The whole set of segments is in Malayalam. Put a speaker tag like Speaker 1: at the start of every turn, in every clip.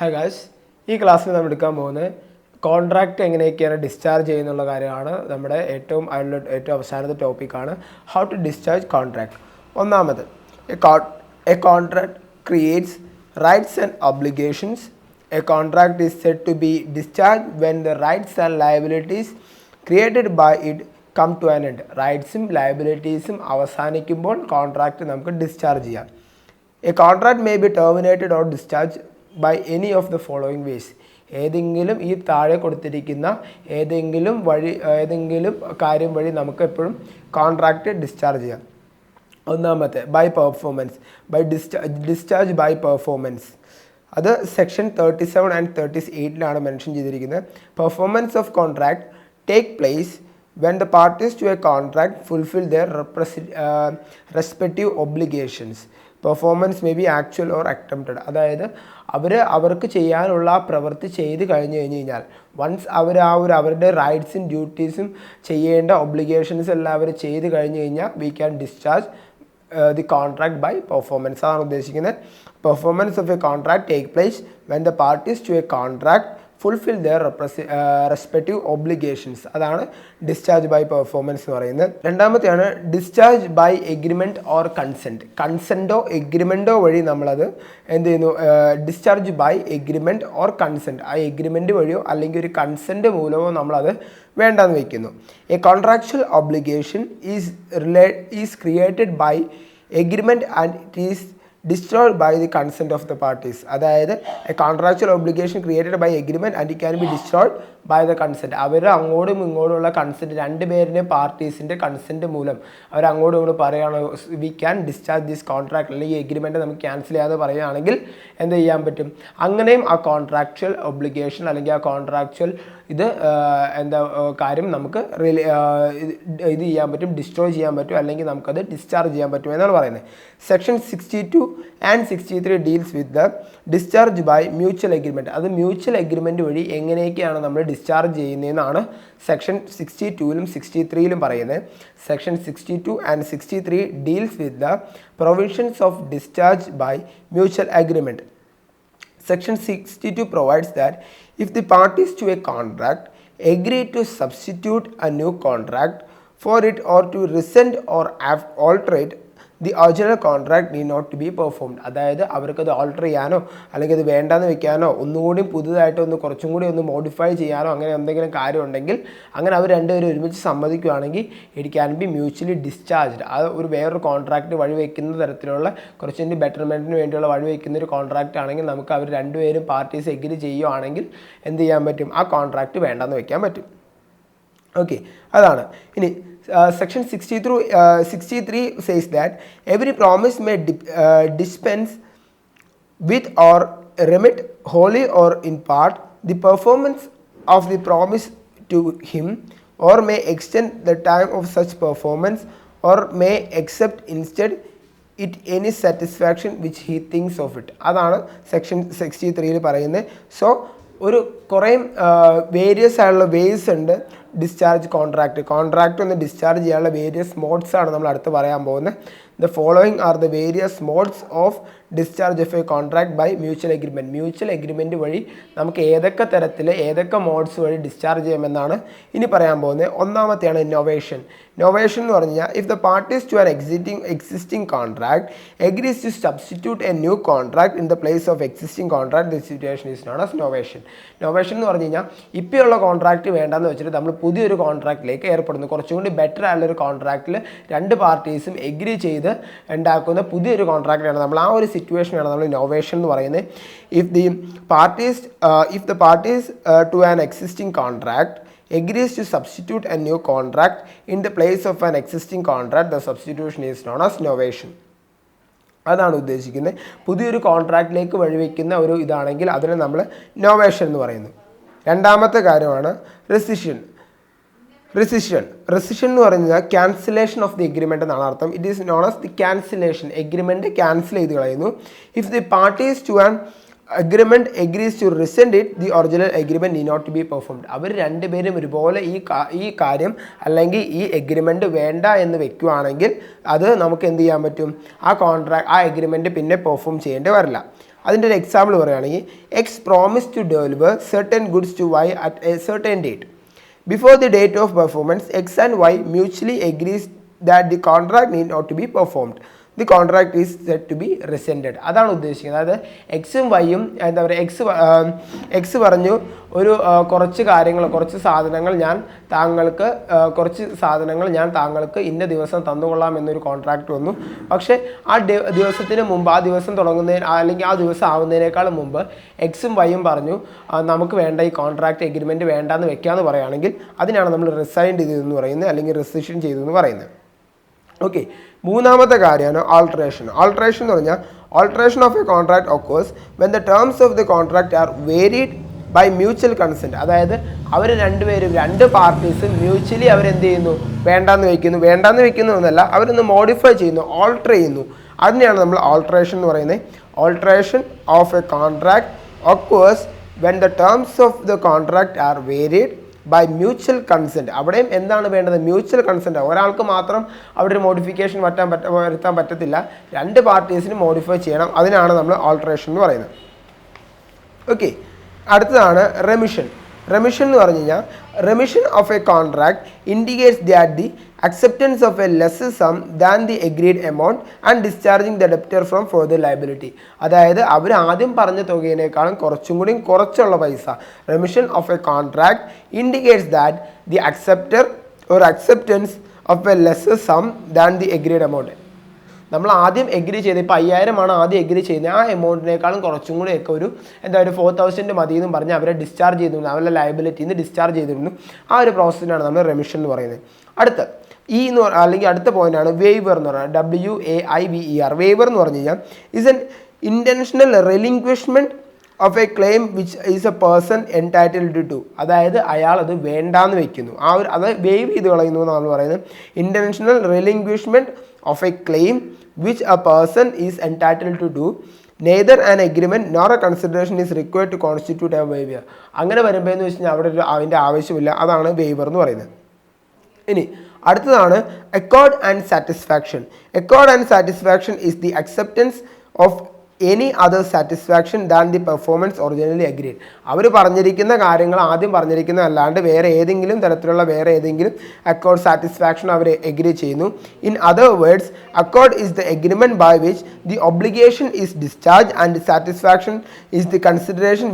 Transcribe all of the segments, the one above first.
Speaker 1: ഹായ് ഗായ്സ്, ഈ ക്ലാസ്സിൽ നമ്മൾ എടുക്കാൻ പോകുന്നത് കോൺട്രാക്റ്റ് എങ്ങനെയൊക്കെയാണ് ഡിസ്ചാർജ് ചെയ്യുന്നുള്ള കാര്യമാണ്. നമ്മുടെ ഏറ്റവും അവസാനത്തെ ടോപ്പിക്കാണ് ഹൗ ടു ഡിസ്ചാർജ് കോൺട്രാക്ട്. ഒന്നാമത്, a contract creates rights and obligations. A contract is said to be discharge when the rights and liabilities created by it come to an end. റൈറ്റ്സും ലയബിലിറ്റീസും അവസാനിക്കുമ്പോൾ കോൺട്രാക്റ്റ് നമുക്ക് ഡിസ്ചാർജ് ചെയ്യാം. A contract may be terminated or discharge by any of the following ways. ഏതെങ്കിലും ഈ താഴെ കൊടുത്തിരിക്കുന്ന ഏതെങ്കിലും കാര്യം വഴി നമുക്ക് എപ്പോഴും കോൺട്രാക്റ്റ് ഡിസ്ചാർജ് ചെയ്യാം. ഒന്നാമത്തെ, by performance. Discharge by performance. അത് സെക്ഷൻ 37 ആൻഡ് 38 മെൻഷൻ ചെയ്തിരിക്കുന്നത്. Performance of contract take place when the parties to a contract fulfill their respective obligations. Performance may be actual or attempted. അതായത് അവർക്ക് ചെയ്യാനുള്ള പ്രവൃത്തി ചെയ്ത് കഴിഞ്ഞാൽ വൺസ് അവരുടെ റൈറ്റ്സും ഡ്യൂട്ടീസും ചെയ്യേണ്ട ഒബ്ലിഗേഷൻസ് എല്ലാം അവർ ചെയ്ത് കഴിഞ്ഞാൽ we can discharge the contract by performance. അതാണ് ഉദ്ദേശിക്കുന്നത്. Performance of a contract take place when the parties to a contract fulfil their respective obligations. അതാണ് ഡിസ്ചാർജ് ബൈ പെർഫോമൻസ് എന്ന് പറയുന്നത്. രണ്ടാമത്തെയാണ് discharge by agreement or consent. കൺസെൻറ്റോ എഗ്രിമെൻറ്റോ വഴി നമ്മളത് എന്ത് ചെയ്യുന്നു, discharge by agreement or consent. ആ എഗ്രിമെൻറ്റ് വഴിയോ അല്ലെങ്കിൽ ഒരു കൺസെൻറ്റ് മൂലമോ നമ്മളത് വേണ്ടെന്ന് വയ്ക്കുന്നു. A contractual obligation is created by agreement and it is destroyed by the consent of the parties. അതായത് a contractual obligation created by agreement and it can be destroyed by the consent. അവർ അങ്ങോട്ടും ഇങ്ങോട്ടുമുള്ള കൺസെൻറ്റ്, രണ്ടുപേരുടെ പാർട്ടീസിൻ്റെ കൺസെൻറ്റ് മൂലം അവർ അങ്ങോട്ടും ഇങ്ങോട്ടും പറയുകയാണ് V can discharge this contract, അല്ലെങ്കിൽ ഈ എഗ്രിമെൻറ്റ് നമുക്ക് ക്യാൻസൽ ചെയ്യാതെ പറയുകയാണെങ്കിൽ എന്ത് ചെയ്യാൻ പറ്റും, അങ്ങനെയും ആ കോൺട്രാക്ച്വൽ ഒബ്ലിഗേഷൻ അല്ലെങ്കിൽ ആ കോൺട്രാക്ച്വൽ കാര്യം നമുക്ക് ഇത് ചെയ്യാൻ പറ്റും, ഡിസ്ട്രോയ് ചെയ്യാൻ പറ്റും, അല്ലെങ്കിൽ നമുക്കത് ഡിസ്ചാർജ് ചെയ്യാൻ പറ്റും എന്നാണ് പറയുന്നത്. Section 62 and 63 deals with the discharge by mutual agreement. അത് മ്യൂച്വൽ എഗ്രിമെൻറ്റ് വഴി എങ്ങനെയൊക്കെയാണ് നമ്മൾ ഡിസ്ചാർജ് ചെയ്യുന്നതെന്നാണ് സെക്ഷൻ 62ലും 63ലും പറയുന്നത്. Section 62 and 63 deals with the provisions of discharge by mutual agreement. Section 62 provides that if the parties to a contract agree to substitute a new contract for it or to rescind or alter it, the original contract need not to be performed. അതായത് അവർക്കത് ഓൾട്ടർ ചെയ്യാനോ അല്ലെങ്കിൽ അത് വേണ്ടാന്ന് വെക്കാനോ ഒന്നുകൂടി പുതുതായിട്ട് കുറച്ചും കൂടി മോഡിഫൈ ചെയ്യാനോ അങ്ങനെ എന്തെങ്കിലും കാര്യം ഉണ്ടെങ്കിൽ അങ്ങനെ അവർ രണ്ടുപേരും ഒരുമിച്ച് സമ്മതിക്കുകയാണെങ്കിൽ it can be mutually discharged. അത് ഒരു വേറൊരു കോൺട്രാക്റ്റ് വഴിവെക്കുന്ന തരത്തിലുള്ള കുറച്ചിൻ്റെ ബെറ്റർമെൻറ്റിന് വേണ്ടിയുള്ള വഴിവെക്കുന്ന ഒരു കോൺട്രാക്റ്റ് ആണെങ്കിൽ നമുക്ക് അവർ രണ്ടുപേരും പാർട്ടീസ് എഗ്രി ചെയ്യുകയാണെങ്കിൽ എന്ത് ചെയ്യാൻ പറ്റും, ആ കോൺട്രാക്റ്റ് വേണ്ടാന്ന് വെക്കാൻ പറ്റും. ഓക്കെ, അതാണ്. ഇനി section 63 says that every promise may dispense with or remit wholly or in part the performance of the promise to him, or may extend the time of such performance, or may accept instead it any satisfaction which he thinks of it. അതാണ് സെക്ഷൻ 63 പറയുന്നത്. സോ ഒരു കുറേ വേരിയസ് ആയിട്ടുള്ള വേസ് ഉണ്ട് ഡിസ്ചാർജ് കോൺട്രാക്റ്റ് ഒന്ന് ഡിസ്ചാർജ് ചെയ്യാനുള്ള വേരിയസ് മോഡ്സാണ് നമ്മൾ അടുത്ത് പറയാൻ പോകുന്നത്. The following are the various modes of discharge of a contract by mutual agreement. Mutual agreement വഴി നമുക്ക് ഏതൊക്കെ മോഡ്സ് വഴി ഡിസ്ചാർജ് ചെയ്യാമെന്നാണ് ഇനി പറയാൻ പോകുന്നത്. ഒന്നാമത്തെയാണ് നൊവേഷൻ. നൊവേഷൻ എന്ന് പറഞ്ഞു കഴിഞ്ഞാൽ if the parties to an existing contract agrees to substitute a new contract in the place of existing contract, the situation is known as novation. Novation എന്ന് പറഞ്ഞു കഴിഞ്ഞാൽ ഇപ്പോഴുള്ള കോൺട്രാക്റ്റ് വേണ്ടെന്ന് വെച്ചിട്ട് നമ്മൾ പുതിയൊരു കോൺട്രാക്റ്റിലേക്ക് ഏർപ്പെടുന്നു. കുറച്ചും കൂടി ബെറ്റർ ആയുള്ളൊരു കോൺട്രാക്റ്റിൽ രണ്ട് പാർട്ടീസും എഗ്രി ചെയ്ത് ഉണ്ടാക്കുന്ന പുതിയൊരു കോൺട്രാക്റ്റാണ് നമ്മൾ ആ ഒരു സിറ്റുവേഷനാണ് നമ്മൾ നൊവേഷൻ എന്ന് പറയുന്നത്. If the parties to an existing contract agrees to substitute a new contract in the place of an existing contract, the substitution is known as novation. അതാണ് ഉദ്ദേശിക്കുന്നത്. പുതിയൊരു കോൺട്രാക്റ്റിലേക്ക് വഴിവെക്കുന്ന ഒരു ഇതാണെങ്കിൽ അതിനെ നമ്മൾ നൊവേഷൻ എന്ന് പറയുന്നു. രണ്ടാമത്തെ കാര്യമാണ് റെസിഷൻ എന്ന് പറഞ്ഞാൽ ക്യാൻസലേഷൻ ഓഫ് ദി എഗ്രിമെൻറ്റ് എന്നാണ് അർത്ഥം. It is known as the cancellation. Agreement cancel ചെയ്ത് കളയുന്നു. If the parties to an agreement agrees to rescind it, the original agreement need not to be performed. അവർ രണ്ടുപേരും ഒരുപോലെ ഈ കാര്യം അല്ലെങ്കിൽ ഈ എഗ്രിമെൻറ്റ് വേണ്ട എന്ന് വെക്കുകയാണെങ്കിൽ അത് നമുക്ക് എന്ത് ചെയ്യാൻ പറ്റും, ആ എഗ്രിമെൻറ്റ് പിന്നെ പെർഫോം ചെയ്യേണ്ടി വരില്ല. അതിൻ്റെ ഒരു എക്സാമ്പിൾ പറയുകയാണെങ്കിൽ X promise to deliver certain goods to Y at a certain date. Before the date of performance X and Y mutually agrees that the contract need not to be performed. The contract is set to be rescinded. അതാണ് ഉദ്ദേശിക്കുന്നത്. അതായത് എക്സും വൈയും എന്താ പറയുക, എക്സ് പറഞ്ഞു ഒരു കുറച്ച് സാധനങ്ങൾ ഞാൻ താങ്കൾക്ക് ഇന്ന ദിവസം തന്നുകൊള്ളാം എന്നൊരു കോൺട്രാക്റ്റ് വന്നു. പക്ഷേ ആ ദിവസത്തിന് മുമ്പ്, ആ ദിവസം തുടങ്ങുന്നതിന് അല്ലെങ്കിൽ ആ ദിവസം ആവുന്നതിനേക്കാളും മുമ്പ് എക്സും വൈയും പറഞ്ഞു നമുക്ക് വേണ്ട ഈ കോൺട്രാക്റ്റ് എഗ്രിമെൻറ്റ് വേണ്ടാന്ന് വെക്കാമെന്ന് പറയുകയാണെങ്കിൽ അതിനാണ് നമ്മൾ റിസൈൻ ചെയ്തതെന്ന് പറയുന്നത്, അല്ലെങ്കിൽ റെസിഷൻ ചെയ്തു എന്ന് പറയുന്നത്. ഓക്കെ, മൂന്നാമത്തെ കാര്യമാണ് ആൾട്രേഷൻ. ആൾട്രേഷൻ എന്ന് പറഞ്ഞാൽ alteration of a contract occurs when the terms of the contract are varied by mutual consent. അതായത് അവർ രണ്ട് പാർട്ടീസും മ്യൂച്വലി അവരെന്ത് ചെയ്യുന്നു, വേണ്ടാന്ന് വെക്കുന്നു എന്നല്ല, അവരൊന്ന് മോഡിഫൈ ചെയ്യുന്നു, ഓൾട്ടർ ചെയ്യുന്നു. അതിനെയാണ് നമ്മൾ ആൾട്രേഷൻ എന്ന് പറയുന്നത്. Alteration of a contract occurs when the terms of the contract are varied by mutual consent. അവിടെയും എന്താണ് വേണ്ടത്, മ്യൂച്വൽ കൺസെൻറ്റ്. ഒരാൾക്ക് മാത്രം അവിടെ ഒരു മോഡിഫിക്കേഷൻ വരുത്താൻ പറ്റത്തില്ല, രണ്ട് പാർട്ടീസിന് മോഡിഫൈ ചെയ്യണം. അതിനാണ് നമ്മൾ ആൾട്രേഷൻ എന്ന് പറയുന്നത്. ഓക്കെ, അടുത്തതാണ് റെമിഷൻ. റെമിഷൻ എന്ന് പറഞ്ഞു കഴിഞ്ഞാൽ remission of a contract indicates that the acceptance of a lesser sum than the agreed amount and discharging the debtor from further liability. അതായത് അവർ ആദ്യം പറഞ്ഞ തുകയിനേക്കാളും കുറച്ചുള്ള പൈസ. Remission of a contract indicates that the acceptor or acceptance of a lesser sum than the agreed amount. നമ്മൾ ആദ്യം എഗ്രി ചെയ്ത്, ഇപ്പോൾ 5000 ആദ്യം എഗ്രി ചെയ്യുന്നത്, ആ എമൗണ്ടിനേക്കാളും കുറച്ചും കൂടി ഒക്കെ ഒരു 4000 മതി എന്നും പറഞ്ഞ് അവരെ ഡിസ്ചാർജ് ചെയ്തിരുന്നു, അവരുടെ ലയബിലിറ്റിയിൽ നിന്ന് ഡിസ്ചാർജ് ചെയ്തിരുന്നു. ആ ഒരു പ്രോസസ്സിനാണ് നമ്മൾ റെമിഷൻ എന്ന് പറയുന്നത്. അടുത്ത പോയിന്റാണ് വേവർ എന്ന് പറയുന്നത്. WAIVER. വേവർ എന്ന് പറഞ്ഞു കഴിഞ്ഞാൽ is an intentional relinquishment of a claim which is a person entitled to. അതായത് അയാൾ അത് വേണ്ടാന്ന് വെക്കുന്നു, അത് വേവ് ചെയ്ത് കളയുന്നു എന്നാണ് പറയുന്നത്. Intentional relinquishment of a claim which a person is entitled to do, neither an agreement nor a consideration is required to constitute a waiver. അങ്ങനെ വരുമ്പോൾ എന്ന് വെച്ച് കഴിഞ്ഞാൽ അവിടെ അതിൻ്റെ ആവശ്യമില്ല. അതാണ് വേവർ എന്ന് പറയുന്നത്. ഇനി അടുത്തതാണ് accord and satisfaction. Accord and satisfaction is the acceptance of any other satisfaction than the performance originally agreed. അവർ പറഞ്ഞിരിക്കുന്ന കാര്യങ്ങൾ ആദ്യം പറഞ്ഞിരിക്കുന്ന അല്ലാണ്ട് വേറെ ഏതെങ്കിലും അക്കോർഡ് സാറ്റിസ്ഫാക്ഷൻ അവർ എഗ്രി ചെയ്യുന്നു. In other words, accord is the agreement by which the obligation is discharge and satisfaction is the consideration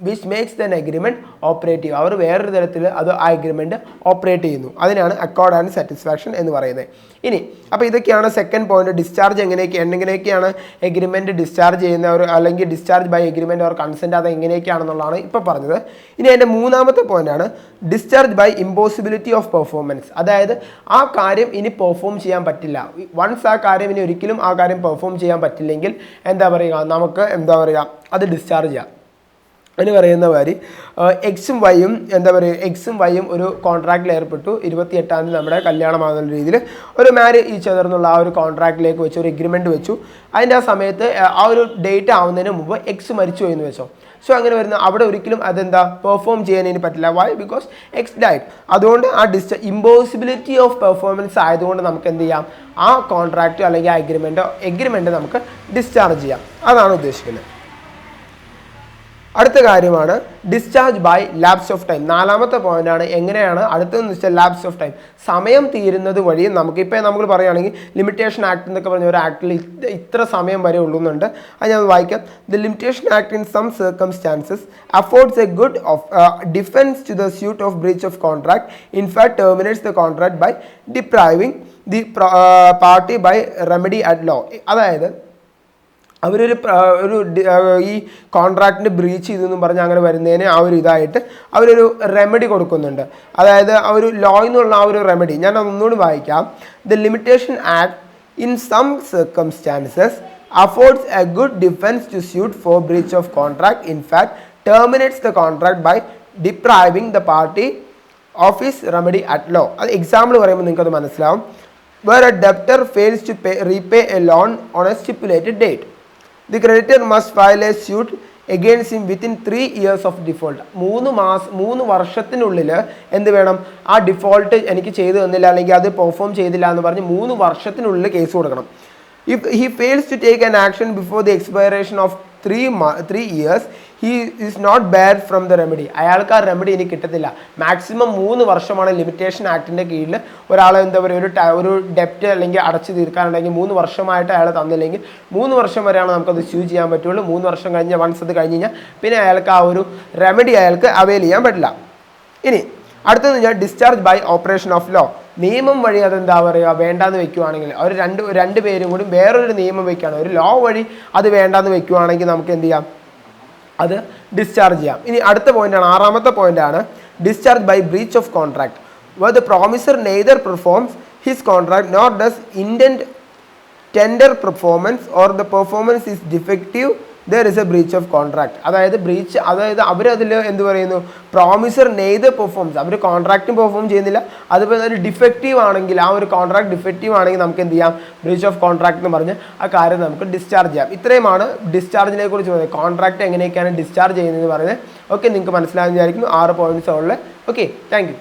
Speaker 1: which makes the agreement operative. അവർ വേറൊരു തരത്തിൽ അത് ആ എഗ്രിമെൻറ്റ് ഓപ്പറേറ്റ് ചെയ്യുന്നു. അതിനാണ് അക്കോർഡ് ആൻഡ് സാറ്റിസ്ഫാക്ഷൻ എന്ന് പറയുന്നത്. ഇനി അപ്പോൾ ഇതൊക്കെയാണ് സെക്കൻഡ് പോയിന്റ്. ഡിസ്ചാർജ് എങ്ങനെയൊക്കെയാണ് എഗ്രിമെൻറ്റ് ഡിസ്ചാർജ് ചെയ്യുന്ന അല്ലെങ്കിൽ discharge by agreement or consent, അത് എങ്ങനെയൊക്കെയാണെന്നുള്ളതാണ് ഇപ്പോൾ പറഞ്ഞത്. ഇനി അതിൻ്റെ മൂന്നാമത്തെ പോയിന്റാണ് discharge by impossibility of performance. അതായത് ആ കാര്യം ഇനി പെർഫോം ചെയ്യാൻ പറ്റില്ല. വൺസ് ആ കാര്യം ഇനി ഒരിക്കലും ആ കാര്യം പെർഫോം ചെയ്യാൻ പറ്റില്ലെങ്കിൽ നമുക്ക് അത് ഡിസ്ചാർജ് ചെയ്യാം. അതിന് പറയുന്ന മാതിരി എക്സും വൈയും ഒരു കോൺട്രാക്റ്റിൽ ഏർപ്പെട്ടു. 28-ാം തീയതി നമ്മുടെ കല്യാണമാകുന്ന രീതിയിൽ ഒരു മാരേജ് ഈച്ച് അതർന്നുള്ള ആ ഒരു കോൺട്രാക്റ്റിലേക്ക് വെച്ച് ഒരു എഗ്രിമെൻറ്റ് വെച്ചു. അതിൻ്റെ ആ സമയത്ത് ആ ഒരു ഡേറ്റ് ആവുന്നതിന് മുമ്പ് എക്സ് മരിച്ചു എന്ന് വെച്ചോ. സോ അങ്ങനെ വരുന്ന അവിടെ ഒരിക്കലും പെർഫോം ചെയ്യാൻ ഇനി പറ്റില്ല. വൈ? Because X died. അതുകൊണ്ട് ആ ഇമ്പോസിബിലിറ്റി ഓഫ് പെർഫോമൻസ് ആയതുകൊണ്ട് നമുക്ക് എന്ത് ചെയ്യാം, ആ കോൺട്രാക്റ്റ് അല്ലെങ്കിൽ ആ എഗ്രിമെൻറ്റ് നമുക്ക് ഡിസ്ചാർജ് ചെയ്യാം. അതാണ് ഉദ്ദേശിക്കുന്നത്. അടുത്ത കാര്യമാണ് discharge by lapse of time. നാലാമത്തെ പോയിന്റാണ് എങ്ങനെയാണ് അടുത്തതെന്ന് വെച്ചാൽ ലാപ്സ് ഓഫ് ടൈം. സമയം തീരുന്നത് വഴി നമ്മൾ പറയുകയാണെങ്കിൽ ലിമിറ്റേഷൻ ആക്ട് എന്നൊക്കെ പറഞ്ഞ ഒരു ആക്ടിൽ ഇത്ര സമയം വരെ ഉള്ളുന്നുണ്ട്. അത് ഞാൻ വായിക്കാം. The limitation act in some circumstances affords a good of defence to the suit of breach of contract. In fact terminates the contract by depriving the party by remedy at law. അതായത് അവരൊരു ഈ കോൺട്രാക്റ്റിന് ബ്രീച്ച് ചെയ്തെന്നും പറഞ്ഞ് അങ്ങനെ വരുന്നതിന് ആ ഒരു ഇതായിട്ട് അവരൊരു റെമഡി കൊടുക്കുന്നുണ്ട്. അതായത് ആ ഒരു ലോ എന്നുള്ള ആ ഒരു റെമഡി ഞാൻ ഒന്നുകൂടി വായിക്കാം. The limitation act in some circumstances affords a good defense to suit for breach of contract. In fact, terminates the contract by depriving the party of his remedy at law. അത് എക്സാമ്പിൾ പറയുമ്പോൾ നിങ്ങൾക്ക് അത് മനസ്സിലാവും. Where a debtor fails to repay a loan on a stipulated date, the creditor must file a suit against him within 3 years of default. 3 വർഷത്തിനുള്ളിൽ എന്ത് വേണം, ആ ഡിഫോൾട്ട് എനിക്ക് ചെയ്തു തന്നില്ല അല്ലെങ്കിൽ അത് പെർഫോം ചെയ്തില്ല എന്ന് പറഞ്ഞ് 3 വർഷത്തിനുള്ളിൽ കേസ് കൊടുക്കണം. If he fails to take an action before the expiration of 3 years he is not barred from the remedy. അയാൾക്ക് ആ റെമഡി ഇനി കിട്ടത്തില്ല. മാക്സിമം 3 വർഷമാണ് ലിമിറ്റേഷൻ ആക്ടിൻ്റെ കീഴിൽ ഒരാളെ എന്താ പറയുക ഒരു ഡെപ്റ്റ് അല്ലെങ്കിൽ അടച്ചു തീർക്കാനുണ്ടെങ്കിൽ 3 വർഷമായിട്ട് അയാൾ തന്നില്ലെങ്കിൽ 3 വർഷം വരെയാണ് നമുക്കത് സ്യൂ ചെയ്യാൻ പറ്റുള്ളൂ. 3 വർഷം കഴിഞ്ഞ് വൺസ് അത് കഴിഞ്ഞ് കഴിഞ്ഞാൽ പിന്നെ അയാൾക്ക് ആ ഒരു റെമഡി അയാൾക്ക് അവൈൽ ചെയ്യാൻ പറ്റില്ല. ഇനി അടുത്തത് ഞാൻ discharge by operation of law. നിയമം വഴി അതെന്താ പറയുക വേണ്ടാന്ന് വെക്കുവാണെങ്കിൽ അവർ രണ്ട് പേരും കൂടി വേറൊരു നിയമം വെക്കുകയാണ്, ഒരു ലോ വഴി അത് വേണ്ടാന്ന് വെക്കുവാണെങ്കിൽ നമുക്ക് എന്ത് ചെയ്യാം, അത് ഡിസ്ചാർജ് ചെയ്യാം. ഇനി അടുത്ത പോയിന്റാണ്, 6ാമത്തെ പോയിന്റാണ് discharge by breach of contract. where the promisor neither performs his contract nor does intend tender performance or the performance is defective, there is a breach of contract. അതായത് അവരതിൽ എന്ത് പറയുന്നു, പ്രോമിസർ നെയ്തർ പെർഫോംസ്, അവർ കോൺട്രാക്റ്റും പെർഫോം ചെയ്യുന്നില്ല, അതുപോലെ ഒരു ഡിഫക്റ്റീവ് ആണെങ്കിൽ ആ ഒരു കോൺട്രാക്ട് ഡിഫക്റ്റീവ് ആണെങ്കിൽ നമുക്ക് എന്ത് ചെയ്യാം, ബ്രീച്ച് ഓഫ് കോൺട്രാക്ട് എന്ന് പറഞ്ഞ് ആ കാര്യം നമുക്ക് ഡിസ്ചാർജ് ചെയ്യാം. ഇത്രയുമാണ് ഡിസ്ചാർജിനെ കുറിച്ച് പറയുന്നത്. കോൺട്രാക്ട് എങ്ങനെയൊക്കെയാണ് ഡിസ്ചാർജ് ചെയ്യുന്നതെന്ന് പറയുന്നത്. ഓക്കെ, നിങ്ങൾക്ക് മനസ്സിലാകുന്ന വിചാരിക്കുന്നു. 6 പോയിന്റ്സ് ഉള്ളത്. Okay, thank you.